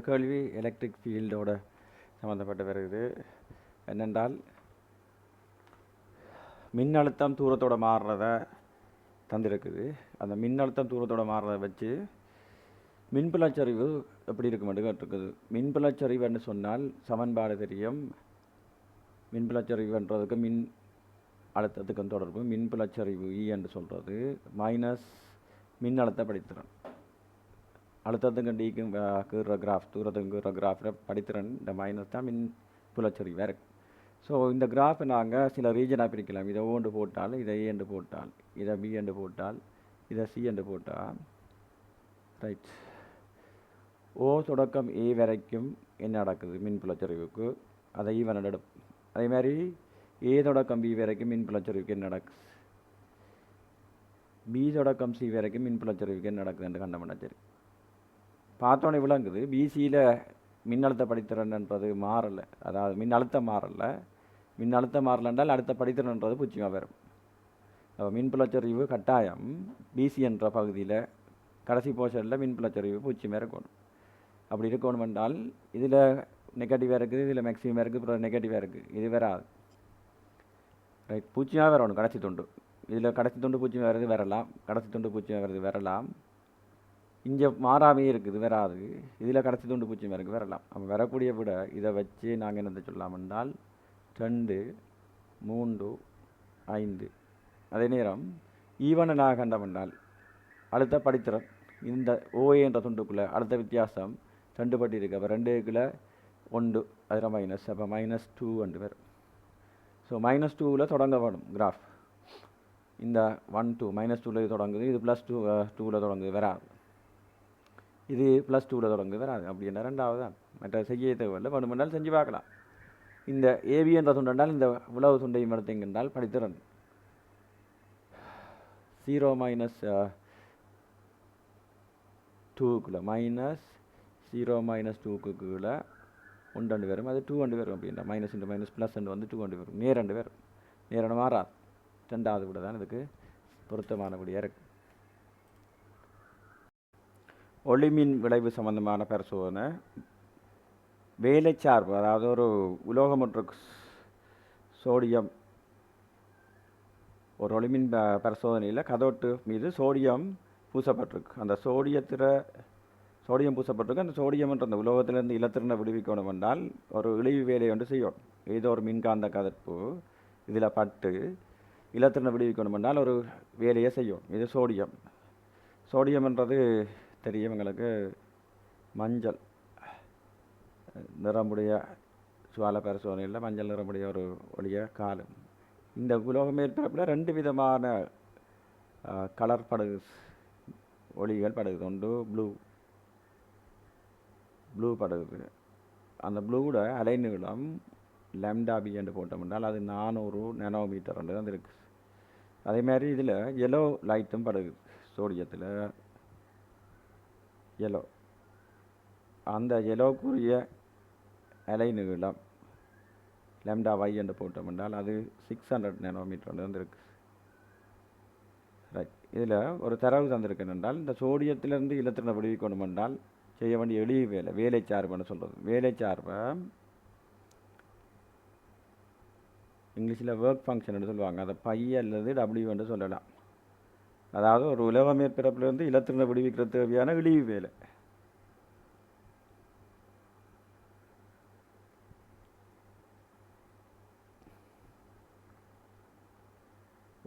கேள்வி எலக்ட்ரிக் ஃபீல்டோட சம்மந்தப்பட்ட வருது. என்னென்றால் மின்னழுத்தம் தூரத்தோட மாறுறத தந்திருக்குது. அந்த மின்னழுத்தம் தூரத்தோட மாறுறதை வச்சு மின்புலச்சரிவு எப்படி இருக்க மட்டும் கேட்டிருக்குது. மின்புலச்சரிவுன்னு சொன்னால் சமன்பாடு தெரியும். மின்புலச்சரிவுன்றதுக்கு மின் அழுத்தத்துக்கும் தொடர்பு. மின்புலச்சரிவு இ என்று சொல்கிறது மைனஸ் மின்னழுத்த படித்திறன். அழுத்தத்துக்கும் டிக்கும் கீற கிராஃப், தூரத்துக்கும் கீற கிராஃபில் படித்திறன் இந்த மைனஸ் தான் மின் புலச்சரிவு வேறு. ஸோ இந்த கிராஃபை நாங்கள் சில ரீஜனாக பிரிக்கலாம். இதை ஓண்டு போட்டால், இதை ஏ என்று போட்டால், இதை பி என்று போட்டால், இதை சி என்று போட்டால், ரைட். ஓ தொடக்கம் ஏ வரைக்கும் என்ன நடக்குது மின் புலச்சரிவுக்கு, அதை ஈவன் எடுப்போம். அதே மாதிரி ஏ தொடக்கம் பி வரைக்கும் மின் புலச்சரிவுக்கு என்ன நடக்குது, பி தொடக்கம் சி வரைக்கும் மின் புலச்சரிவுக்கு என்ன நடக்குது என்று கண்டமன்னா சரி. பார்த்தோன்னே விளங்குது பிசியில் மின்னழுத்த படித்திறன்ன்றது மாறலை. அதாவது மின்னழுத்தம் மாறலை. மின்னழுத்தம் மாறலைன்றால் அடுத்த படித்திறன்றது பூச்சியமாக வரும். மின்புலச்சரிவு கட்டாயம் பிசி என்ற பகுதியில் கடைசி போர்ஷனில் மின்புலச்சரிவு பூச்சியமாக இருக்கணும். அப்படி இருக்கணும் என்றால் இதில் நெகட்டிவாக இருக்குது, இதில் மேக்ஸிமம் இருக்குது, அப்புறம் நெகட்டிவாக இருக்குது. இது வராது. ரைட். பூச்சியாக வரணும் கடைசி துண்டு. இதில் கடைசி துண்டு பூச்சியமாக வருது வரலாம், கடைசி துண்டு பூச்சியமாக வருது வரலாம். இங்கே மாறாமே இருக்குது வராது. இதில் கடைசி துண்டு பூச்சியமாக இருக்குது வரலாம். அப்போ வரக்கூடிய விட இதை வச்சு நாங்கள் என்னத்தை சொல்லலாம் என்றால் 2, 3, 5. அதே நேரம் ஈவனை நான் கண்டமென்றால் அடுத்த படித்திறன் இந்த ஓஏ என்ற துண்டுக்குள்ளே அடுத்த வித்தியாசம் 2 பட்டி இருக்குது. அப்போ 2க்குள்ள 1 அதில் மைனஸ், அப்போ -2 என்று வரும். ஸோ -2ல் தொடங்க வேணும் கிராஃப். இந்த 1 2 -2ல் தொடங்குது, இது +2ல் தொடங்குது வராது. இது +2ல் தொடங்குது வராது. அப்படி என்ன ரெண்டாவது தான். மற்ற செய்ய தேவையில்லை, வேணுமென்றால் செஞ்சு பார்க்கலாம். இந்த ஏபி என்ற துண்டென்றால் இந்த உளவு துண்டையும் எடுத்தீங்கன்றால் படித்திறன் 0 -2க்குள்ள -0 -2க்கு கீழே 1 வரும். அது 2 வரும். அப்படின்னா மைனஸ் இன்ட்டு மைனஸ் ப்ளஸ் வந்து 2 வரும். நேரண்டு வரும். நேரம் மாறாது. ரெண்டாவது விட தான் இதுக்கு பொருத்தமானபடியாக இருக்கு. ஒளிமின் விளைவு சம்பந்தமான பரிசோதனை வேலை சார்பு. அதாவது ஒரு உலோகம் ஒன்று சோடியம், ஒரு ஒளிமின் பரிசோதனையில் கதோட்டு மீது சோடியம் பூசப்பட்டிருக்கு. அந்த சோடியம் பூசப்பட்டிருக்கு. அந்த சோடியம்ன்ற அந்த உலோகத்திலிருந்து இலத்திறனை விடுவிக்கணும் என்றால் ஒரு இழிவு வேலையை ஒன்று செய்யணும். ஏதோ ஒரு மின்காந்த கதர்ப்பு இதில் பட்டு இலத்திறனை விடுவிக்கணும் என்றால் ஒரு வேலையை செய்யும். இது சோடியம்ன்றது தெரியும் எங்களுக்கு. மஞ்சள் நிறமுடைய சுவால பரிசோதனையில் மஞ்சள் நிறமுடைய ஒரு ஒளிய காலம். இந்த உலோக மேற்பரப்பில் 2 விதமான கலர் படுகு ஒளிகள் படுகுது. ஒன்று ப்ளூ படுகுது. அந்த ப்ளூவோட அலைநீளம் λb என்று போட்டோம் என்றால் அது 400 நானோமீட்டர் என்று தான் இருக்குது. அதே மாதிரி இதில் எல்லோ லைட்டும் படுகுது. சோடியத்தில் எல்லோ, அந்த எல்லோக்குரிய அலைநீளம் λy என்று போட்டோம் என்றால் அது 600 நானோமீட்டர் இருக்குது. ரைட். இதில் ஒரு தரவு தந்திருக்கேன் என்றால் இந்த சோடியத்திலிருந்து இலத்திறனை விடுவிக்கணும் என்றால் செய்ய வேண்டிய எளிய வேலை சார்புன்னு சொல்கிறது. வேலை சார்பை இங்கிலீஷில் ஒர்க் ஃபங்க்ஷன் சொல்லுவாங்க. அதை பை அல்லது W என்று சொல்லலாம். அதாவது ஒரு உலோக மேற்பரப்பிலிருந்து இலத்திறனை விடுவிக்கிற தேவையான இழிவு வேலை.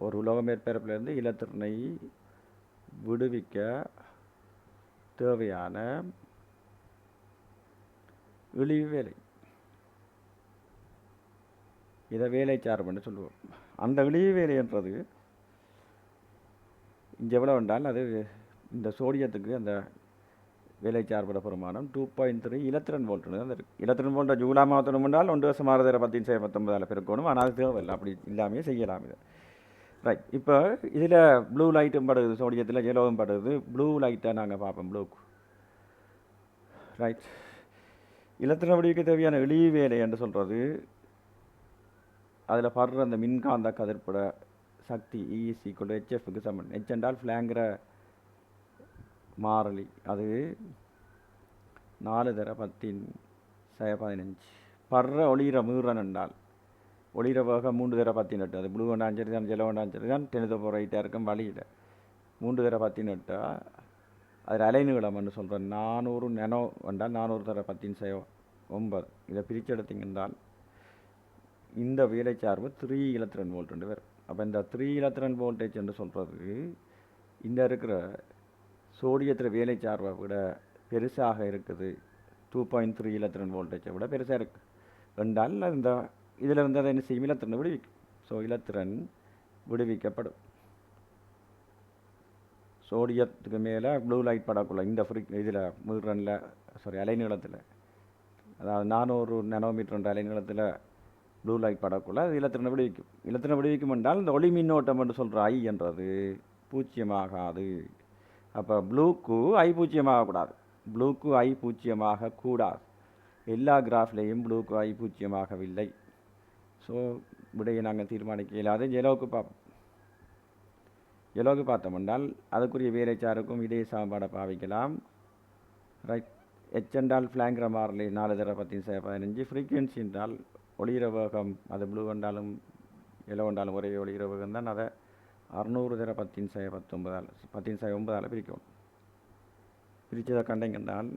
ஒரு உலோக மேற்பரப்பிலிருந்து இலத்திறனை விடுவிக்க தேவையான இழிவு வேலை. இதை வேலை சார்புன்னு சொல்லுவோம். அந்த இழிவு வேலை என்றது இங்கே எவ்வளோ என்றால் அது இந்த சோடியத்துக்கு அந்த வேலை சார்புட பெருமானம் 2.3 இலத்திரன் வோல்ட்னு தான் இருக்குது. இலத்திரன் வோல்ட்டை ஜூலா மாற்றணும் என்றால் 1 வருஷம் 1019 பெருக்கணும். ஆனால் அது தேவையில்லை. அப்படி இல்லாமே செய்யலாம் இதை. ரைட். இப்போ இதில் ப்ளூ லைட்டும் படுகுது, சோடியத்தில் எல்லோவும் படுகுது. ப்ளூ லைட்டை நாங்கள் பார்ப்போம். ப்ளூக்கு ரைட். இலத்திரனை விடுவிக்க தேவையான இழிவு வேலை என்று சொல்கிறது அதில் படுற அந்த மின்காந்த கதிர்ப்பட சக்தி E=HFக்கு சமன். H என்றால் ஃப்ளாங்கிற மாறிலி. அது 4 தர 10 15 பர்ற ஒளிர மீறன் என்றால் ஒளிர வேகம் 3 தர 18 அது ப்ளூ வேண்டாம் சரி தான் ஜெலோ வேண்டாம் சரி தான் 10⁻⁸ இருக்கும் வழியில் 3 தர 18 அதில் அலைநீளம்னு சொல்கிறேன் 400 நெனோ என்றால் 400 தர 10⁻9 இதை பிரித்து எடுத்தீங்கன்றால் இந்த வேலைச்சார்பு 3 electron volt என்று வரும். அப்போ இந்த 3 electron voltage என்று சொல்கிறது இந்த இருக்கிற சோடியத்தில் வேலைச்சார்பை விட பெருசாக இருக்குது. 2.3 electron voltage விட பெருசாக இருக்குது என்றால் இந்த இதில் இருந்து அதை என்ன செய்யும் இலத்திரன் விடுவிக்கும். ஸோ இலத்திரன் விடுவிக்கப்படும். சோடியத்துக்கு மேலே ப்ளூ லைட் படக்குள்ள இந்த இதில் மீட்டரில் அலைநீளத்தில் அதாவது 400 நானோமீட்டர் அலைநீளத்தில் ப்ளூ லைட் படக்குள்ள அது இலத்திரனை விடுவிக்கும். இலத்திரனை விடுவிக்கும் என்றால் இந்த ஒளி மின்னோட்டம் என்று சொல்கிற ஐ என்றது பூஜ்ஜியமாகாது. அப்போ ப்ளூக்கு ஐ பூஜ்ஜியமாகக்கூடாது. ப்ளூக்கு ஐ பூஜ்ஜியமாக கூடாது. எல்லா கிராஃப்லேயும் ப்ளூக்கு ஐ பூஜ்ஜியமாகவில்லை. ஸோ விடையை நாங்கள் தீர்மானிக்க இயலாது. ஜெலோவுக்கு பார்ப்போம். ஜெலோவுக்கு பார்த்தோம் என்றால் அதுக்குரிய வேலைச்சாருக்கும் இதே சமன்பாடை பாவிக்கலாம். ரைட். எச் என்றால் ஃப்ளாங்கிற மாறிலி 4 தர 10⁻15 ஃப்ரீக்வன்சி என்றால் ஒளிர வேகம் அது ப்ளூ என்றாலும் எல்லோ என்றாலும் ஒரே ஒளிர வேகம் தான். அதை 600 தர 10⁻9 பிரிக்கும். பிரித்ததை கண்டீங்கன்றால்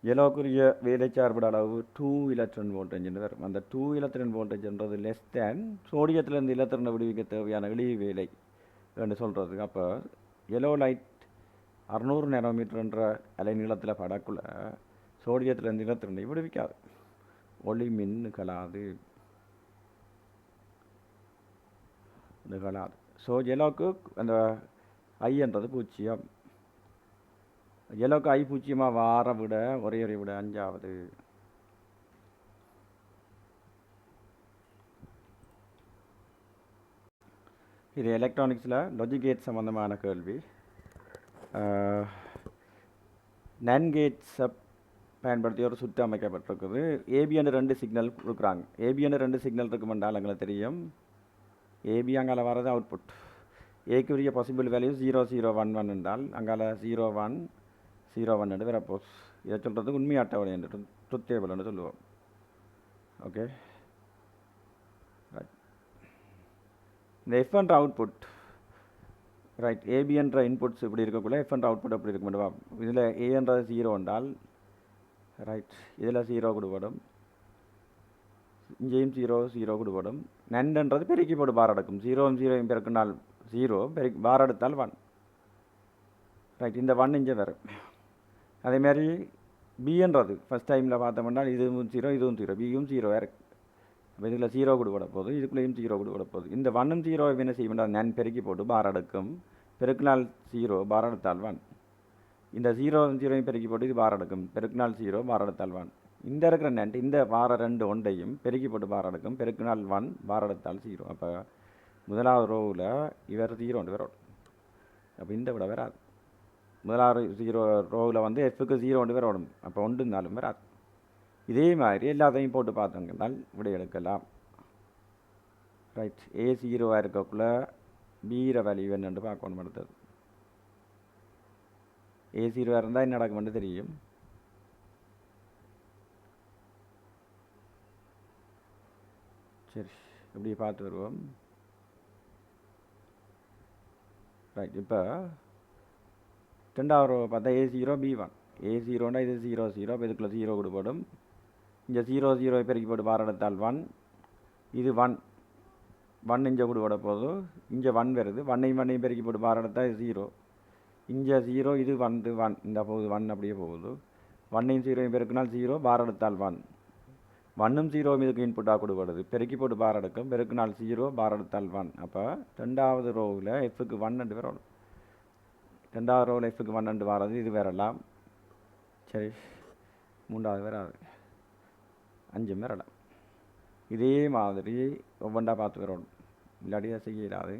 எல்லோக்குரிய வேலைச்சார்புட அளவு 2 electron voltage என்று வரும். அந்த 2 electron voltage என்றது லெஸ் தேன் சோடியத்திலிருந்து இலத்திரனை விடுவிக்க தேவையான எளிய வேலை என்று சொல்கிறது. அப்போ எல்லோ லைட் 600 நானோமீட்டர் என்ற அலை நீளத்தில் படக்குள்ள சோடியத்திலிருந்து இலத்திரனை விடுவிக்காது. ஒளி மின் நிகழாது. ஸோ எல்லோக்கு அந்த ஐ என்றது பூஜ்ஜியம். எல்லோக்கு ஐ பூஜ்ஜியமாக வார விட ஒரே விட 5வது. இது எலக்ட்ரானிக்ஸில் லாஜிக் கேட் சம்மந்தமான கேள்வி. நன் கேட்ஸை பயன்படுத்தி ஒரு சுற்று அமைக்கப்பட்டிருக்குது. ஏபிஎன்னு 2 சிக்னல் கொடுக்குறாங்க. ஏபிஎன்னு 2 சிக்னல் இருக்குமென்றால் எங்களுக்கு தெரியும். ஏபி அங்கால வரது அவுட்புட். ஏக்குரிய பாசிபிள் வேல்யூ 0 0 1 1 என்றால் அங்கால 0 1 0 1 என்று வரப்போஸ். இதை சொல்கிறதுக்கு உண்மை அட்டவணை என்று ட்ரூத் டேபிள் என்று சொல்லுவோம். ஓகே. ரைட். இந்த எஃப் என்ற அவுட்புட் ரைட் ஏபி என்ற இன்புட்ஸ் இப்படி இருக்கக்குள்ள எஃப் என்ற அவுட்புட் எப்படி இருக்க முடியும். இதில் ஏ என்றது 0 என்றால் ரைட் இதில் 0 கொடுபடும். இங்கேயும் 0 0 கொடுபடும். நன்றது பெருக்கி போட்டு பார் எடுக்கும். 0 0 பெருக்கினால் 0 பெருக்கி பார் எடுத்தால் 1. ரைட். இந்த 1 இங்கே வரும். அதேமாதிரி பின்றது ஃபஸ்ட் டைமில் பார்த்தோம்னா இதுவும் 0 இதுவும் 0 பியும் 0 இருக்குது. அப்போ இதில் 0 கொடுபட போகுது. இதுக்குள்ளேயும் 0 கொடுபட போகுது. இந்த 1ம் 0 என்ன செய்யணும் நான் பெருக்கி போட்டு பார் எடுக்கும். பெருக்கினால் 0 பார் எடுத்தால் 1. இந்த 0 0 பெருக்கி போட்டு இது பார் எடுக்கும். பெருக்கினால் 0 பார் எடுத்தால் 1. இந்த இருக்கிற நெண்ட் இந்த வார 2 ஒன்றையும் பெருக்கி போட்டு பார் எடுக்கும். பெருக்கினால் 1 பார் எடுத்தால் 0. அப்போ முதலாவது ரோவில் இவர் 0 ஒன்று வரும். அப்போ இந்த விட வராது. முதலாவது 0 ரோவில் வந்து எஃப்க்கு 0 ஒன்று வரும். அப்போ 1 இருந்தாலும் வராது. இதே மாதிரி எல்லாத்தையும் போட்டு பார்த்தோம்னால் விடை எடுக்கலாம். ரைட். ஏ 0 இருக்கக்குள்ள பீர வேல்யூ என்னென்று பார்க்கணும். அடுத்தது ஏ 0 இருந்தால் என்ன நடக்கும்னு தெரியும். சரி இப்படி பார்த்து வருவோம். ரைட். இப்போ 2வது ரோ பார்த்தா A0 B1. A0னா இது 0 0. இப்போ இதுக்குள்ள 0 கொடுப்படும். இங்கே 0 0 பெருக்கி போட்டு பார் எடுத்தால் 1. இது 1 1 இங்கே கொடுப்பட போது. இங்கே 1 வருது. 1ஐயும் பெருக்கி போட்டு பார் எடுத்தால் 0. இங்கே 0 இது வந்து 1 இந்த போகுது 1 அப்படியே போகுது. 1ஐயும் 0ஐயும் பெருக்கினால் 0 பார் எடுத்தால் 1. 1ம் 0 இதுக்கு இன்புட்டாக கொடுப்படுது. பெருக்கி போட்டு பார் எடுக்கும். பெருக்கினால் 0 பார் எடுத்தால் 1. அப்போ 2வது ரோவில் எஃப்க்கு 1 என்று வரணும். 2வது ரோவில் எஃப்க்கு 1 என்று வர்றது இது வரலாம். சரி 3வது வராது. 5 வரலாம். இதே மாதிரி ஒவ்வொன்றா பார்த்து வரணும். இல்லாட்டி அதை செய்யலாது.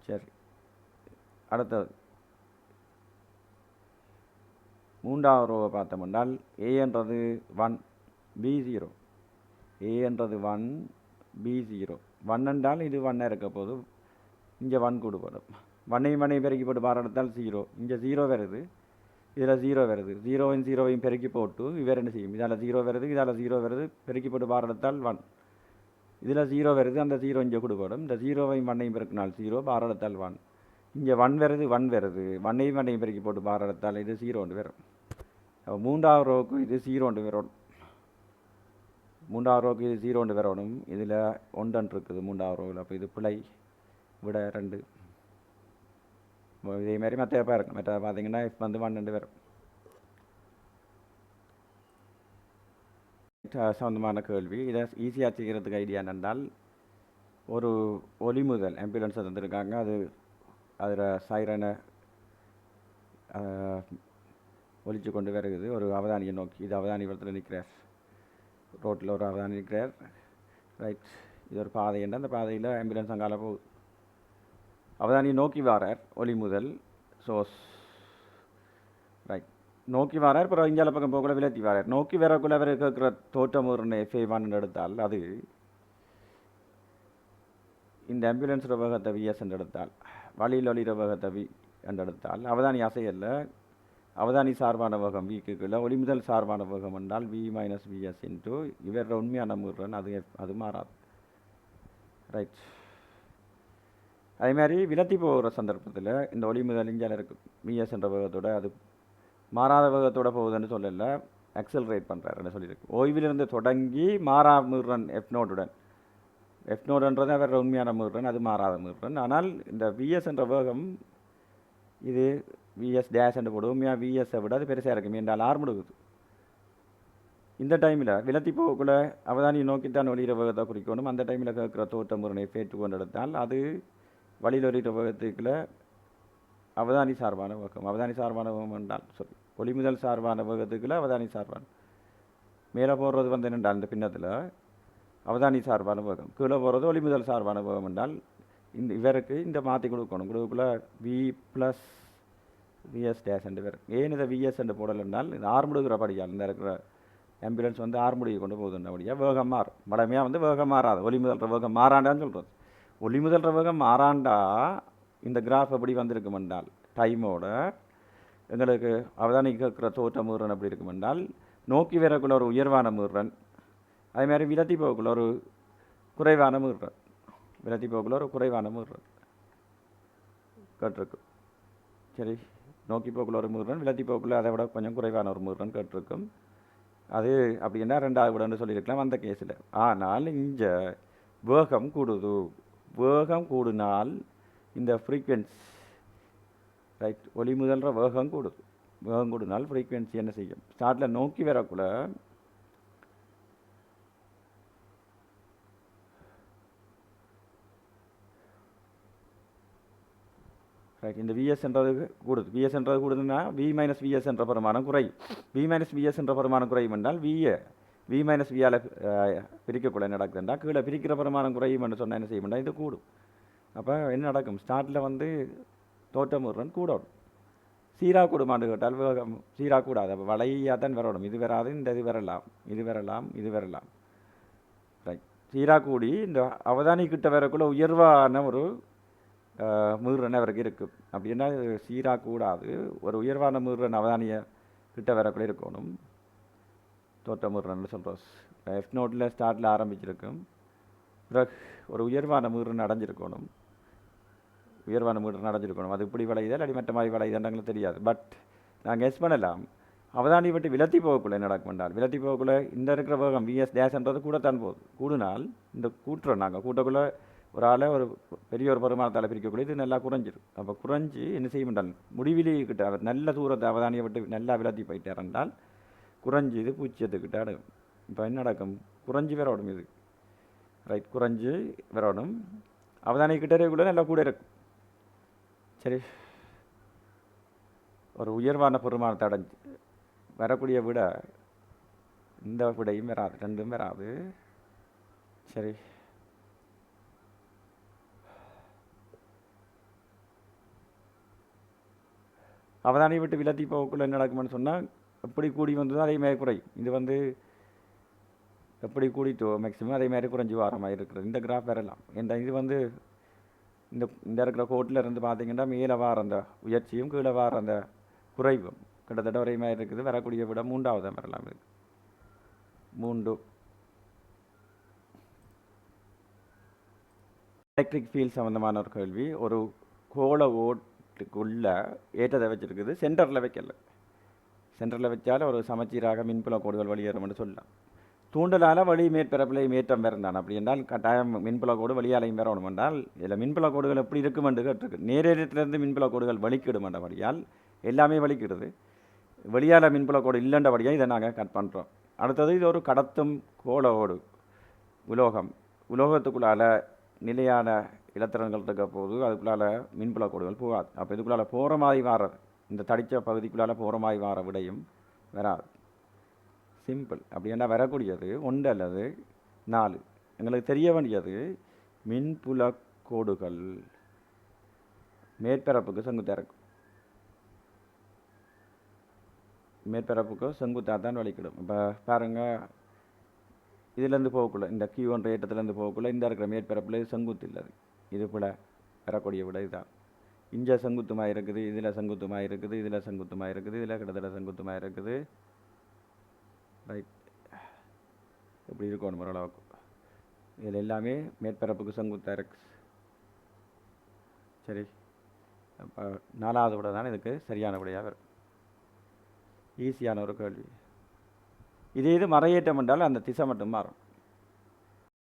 சரி அடுத்தது 3வது ரோவை பார்த்தோம்னால் ஏ என்றது 1 B0. ஏ என்றது 1 B0. 1 என்றால் இது 1 இருக்க போது. இங்கே 1 கொடுப்படும். 1ஐயும் பெருக்கி போட்டு பார் எடுத்தால் 0. இங்கே 0 வருது. இதில் 0 வருது, 0வையும் பெருக்கி போட்டு இவர் என்ன செய்யும், இதால் 0 வருது, இதால் 0 வருது, பெருக்கி போட்டு பாரடத்தால் 1. இதில் 0 வருது, அந்த 0 இங்கே கொடுப்படும், இந்த 0வையும் 1ஐயும் பெருக்கினால் 0, பாரடத்தால் 1. இங்கே 1 வருது, 1 வருது, 1ஐயும் பெருக்கி போட்டு பாரடத்தால் இது 0 வரும். அப்போ 3வது ரோவுக்கு இது 0 வரும். 3வது ரோவுக்கு இது 0 வரணும். இதில் 1 இருக்குது 3வது ரோவில். அப்போ இது பிழை, விட 2. இதே மாதிரி மற்ற பாருங்க, மற்ற பார்த்தீங்கன்னா இப்போ வந்து 1 வரும். சம்பந்தமான கேள்வி. இதை ஈஸியாக செய்கிறதுக்கு ஐடியா என்னென்றால், ஒரு ஒலி முதல் ஆம்புலன்ஸை தந்துருக்காங்க. அது அதில் சைரனை ஒலிச்சு கொண்டு வருகிறது ஒரு அவதானியை நோக்கி. இது அவதானி இடத்துல நிற்கிறார், ரோட்டில் ஒரு அவதானி நிற்கிறார். ரைட், இது ஒரு பாதை என்ற அந்த பாதையில் ஆம்புலன்ஸ் அங்கால போகுது. அவதானியை நோக்கி வரார் ஒலி முதல் சோர்ஸ். ரைட், நோக்கி வரார். அப்புறம் இந்தியாவில் பக்கம் போகக்குள்ள விலத்தி வரார். நோக்கி வரக்குள்ள அவர் கேட்குற தோற்றம் ஒரு F1 எடுத்தால், அது இந்த ஆம்புலன்ஸ் வேகத்தை VS என்று எடுத்தால், வழியில் ஒளி வேகத்தை V என்று எடுத்தால், அவதானி அசையல்ல, அவதானி சார்பான வேகம் Vக்குள்ள, ஒளி முதல் சார்பான வேகம் என்றால் V - VS இன்ட்டு இவர் உண்மையான முறைன், அது மாறாது. ரைட், அதே மாதிரி விலத்தி போகிற சந்தர்ப்பத்தில் இந்த ஒளி முதல் இஞ்சால் இருக்குது VS என்ற வேகத்தோட, அது மாறாத வேகத்தோடு போகுதுன்னு சொல்லலை, அக்சலரேட் பண்ணுறாருன்னு சொல்லியிருக்கு. ஓய்விலிருந்து தொடங்கி மாறா மீறன் F0ன்றது அவர் உண்மையான மீறன், அது மாறாத மீறன். ஆனால் இந்த VS என்ற வேகம் இது VS டேஷ் என்று போடுவோம். உண்மையாக VSஐ விட அது பெருசாக இருக்கும் என்றால் ஆர்முடுகுது. இந்த டைமில் விலத்தி போகக்குள்ள அவதானியை நோக்கித்தான் ஒளிகிற வேகத்தை குறிக்கணும். அந்த டைமில் கேட்குற தோற்ற முறையை ஃபேட்டு கொண்டு எடுத்தால், அது வழியில் ஒளிகிற வேகத்துக்குள்ள அவதானி சார்பான வேகம். அவதானி சார்பான வேகம் என்றால் ஒளி முதல் சார்பான வேகத்துக்குள்ள அவதானி சார்பான, மேலே போடுறது வந்து என்னென்றால் இந்த பின்னத்தில் அவதானி சார்பான வேகம், கீழே போகிறது ஒளி முதல் சார்பான வேகம் என்றால் இவருக்கு இந்த மாற்றி கொடுக்கணும். கொடுக்குள்ள V + VS டேஷ் என்று வரும். ஏன் இதை VS என்று போடல் என்றால், இது ஆர்முடுகிற படியால் இந்த இருக்கிற ஆம்புலன்ஸ் வந்து ஆர்முடியை கொண்டு போகுதுன்றபடியாக வேகம் மாறும். வடமையாக வந்து வேகம் மாறாது, ஒளி முதல்ற வேகம் மாறாண்டான்னு சொல்கிறது. ஒளி முதல்ற வேகம் மாறாண்டா இந்த கிராஃப் எப்படி வந்திருக்கும் என்றால், டைமோட எங்களுக்கு அவதானி கேட்குற தோற்ற மீறன் எப்படி இருக்கும் என்றால், நோக்கி வரக்குள்ள ஒரு உயர்வான மீறன், அதேமாதிரி விலத்தி போக்குள்ள ஒரு குறைவான மீறன், விலத்தி போக்குள்ள ஒரு குறைவான மீறன் கேட்டிருக்கும். சரி, நோக்கி போக்குள்ள ஒரு மீறன், விலத்தி போக்குள்ள அதை விட கொஞ்சம் குறைவான ஒரு மீறன் கேட்டிருக்கும். அது அப்படின்னா 2வது விடன்னு சொல்லியிருக்கலாம் அந்த கேஸில். ஆனால் இங்கே வேகம் கூடுது. வேகம் கூடினால் இந்த ஃப்ரீக்வென்சி, ரைட், ஒளி முதல்ற வேகம் கூடுது. வேகம் கூடினால் ஃப்ரீக்வென்சி என்ன செய்யும், ஸ்டார்ட்டில் நோக்கி வரக்குள்ள ரைட், இந்த VS என்றது கூடுது. VS என்றது கூடுதுன்னா V - VS என்ற பெருமானம் குறையும். V - VS என்ற பெருமானம் குறையும் என்றால் V - Vயால் பிரிக்கக்குள்ள என்ன நடக்குதுன்னா, கீழே பிரிக்கிற பெருமானம் குறையும் என்று சொன்னால் என்ன செய்யும்னா இது கூடும். அப்போ என்ன நடக்கும், ஸ்டார்ட்டில் வந்து தோற்ற முறைன் கூடணும். சீராக கூடுமான்னு கேட்டால் வேகம் சீராக கூடாது. அப்போ வளையாக தான் வரணும். இது வராது, இந்த இது வரலாம், இது வரலாம், இது வரலாம். ரைட், சீராக கூடி இந்த அவதானி கிட்ட வரக்குள்ள உயர்வான ஒரு மீறன் அவருக்கு இருக்கும். அப்படின்னா சீராக கூடாது, ஒரு உயர்வான மீறன் அவதானிய கிட்ட வரக்குள்ள இருக்கணும். தோற்ற மீறன்னு சொல்கிறோம். F0 ஸ்டார்ட்டில் ஆரம்பிச்சிருக்கும், பிறகு ஒரு உயர்வான மீறன் அடைஞ்சிருக்கணும். உயர்வான மீறன் அடைஞ்சிருக்கணும். அது இப்படி விளையுதல் அடி மற்ற மாதிரி விளையுதுன்றங்களுக்கு தெரியாது. பட் நாங்கள் கெஸ் பண்ணலாம், அவதானி விட்டு விலத்தி போகக்குள்ள என்ன நடக்கும் என்றால், விலத்தி போகக்குள்ள இந்த இருக்கிற வேகம் VS டேஷ்ன்றது கூடத்தான் போகுது. கூடுனால் இந்த கூட்டுறோம் நாங்கள் கூட்டக்குள்ளே ஒரு ஆளை ஒரு பெரிய ஒரு பெருமானத்தால் பிரிக்கக்குள்ள இது நல்லா குறைஞ்சிடும். அப்போ குறைஞ்சி என்ன செய்யும் என்றால், முடிவிலிக்கிட்ட அவர் நல்ல தூரத்தை அவதானியை விட்டு நல்லா விலத்தி போயிட்டார் என்றால் குறைஞ்சி இது பூச்சியத்துக்கிட்ட அடையும். இப்போ என்ன நடக்கும், குறைஞ்சி வரணும் இது. ரைட், குறைஞ்சி வரணும். அவதானி கிட்ட இருக்கக்குள்ள நல்லா கூட இருக்கும். சரி, ஒரு உயர்வான பெருமானத்தை அடைஞ்சு வரக்கூடிய விட இந்த விடையும் வராது, ரெண்டும் வராது. சரி, அவதானி விட்டு விலத்தி போகக்குள்ள என்ன நடக்கும்னு சொன்னால், எப்படி கூடி வந்ததோ அதே மாதிரி குறையும். இது வந்து எப்படி கூடிட்டோ மேக்ஸிமம் அதே மாதிரி குறைஞ்சி வார மாதிரி இருக்கிறது. இந்த கிராஃப் வரலாம். இது வந்து இந்த இருக்கிற கோட்டில் இருந்து பார்த்தீங்கன்னா மேலே வார அந்த உயர்ச்சியும் கீழே வார அந்த குறைவும் கிட்டத்தட்ட ஒரே மாதிரி இருக்குது. வரக்கூடிய விட 3வது வரலாம் இருக்குது. 3 எலக்ட்ரிக் ஃபீல்ட் சம்மந்தமான ஒரு கேள்வி. ஒரு கோள ஓட்டுக்குள்ள ஏற்றத்தை வச்சுருக்குது, சென்டரில் வைக்கல. சென்டரில் வச்சாலும் ஒரு சமச்சீராக மின்புல கோடுகள் வெளியேறும்னு சொல்லலாம். தூண்டலால் வழி மேற்பரப்பில் ஏற்றம் இருந்தான். அப்படி என்றால் கட்டாயம் மின்புல கோடு வழியாலையும் வரணும் என்றால் இதில் மின்புல கோடுகள் எப்படி இருக்குமென்று கேட்டிருக்கு. நேரத்திலிருந்து மின்புல கோடுகள் வலிக்கிடுமென்றபடியால் எல்லாமே வலிக்கிடுது. வெளியால் மின்புல கோடு இல்லைன்றபடியாக இதை நாங்கள் கட் பண்ணுறோம். அடுத்தது இது ஒரு கடத்தும் கோள ஓடு உலோகம். உலோகத்துக்குள்ளால் நிலையான இலத்திரன்கள் இருக்க போது அதுக்குள்ளால் மின்புல கோடுகள் போகாது. அப்போ இதுக்குள்ளால் போகிற மாதிரி வாரது, இந்த தடித்த பகுதிக்குள்ளால் போகிற மாதிரி வார விடையும் வராது. சிம்பிள். அப்படி என்ன வரக்கூடியது 1 அல்லது 4. எங்களுக்கு தெரிய வேண்டியது மின்புல கோடுகள் மேற்பரப்புக்கு செங்குத்தாக இருக்கும். மேற்பரப்புக்கு செங்குத்தாக தான் வலிக்கிடும். இப்போ பாருங்கள், இதிலேருந்து போகக்குள்ள இந்த Q1 ஏற்றத்துலேருந்து போகக்குள்ள இந்த இருக்கிற மேற்பரப்பில் செங்குத்து இல்லை. இது போல் வரக்கூடிய விட இதுதான். இங்கே செங்குத்துமாக இருக்குது, இதில் செங்குத்துமாக இருக்குது, இதில் செங்குத்துமாக இருக்குது, இதில் கிட்டத்தட்ட செங்குத்துமாக இருக்குது. ரைட், இப்படி இருக்கணும் ஓரளவுக்கு. இதில் எல்லாமே மேற்பரப்புக்கு செங்குத்தாக இருக்கு. சரி, அப்போ 4வது விட தான் இதுக்கு சரியான விடையாக வரும். ஈஸியான ஒரு கேள்வி. இது மறையேற்றம் என்றால் அந்த திசை மட்டும் மாறும்.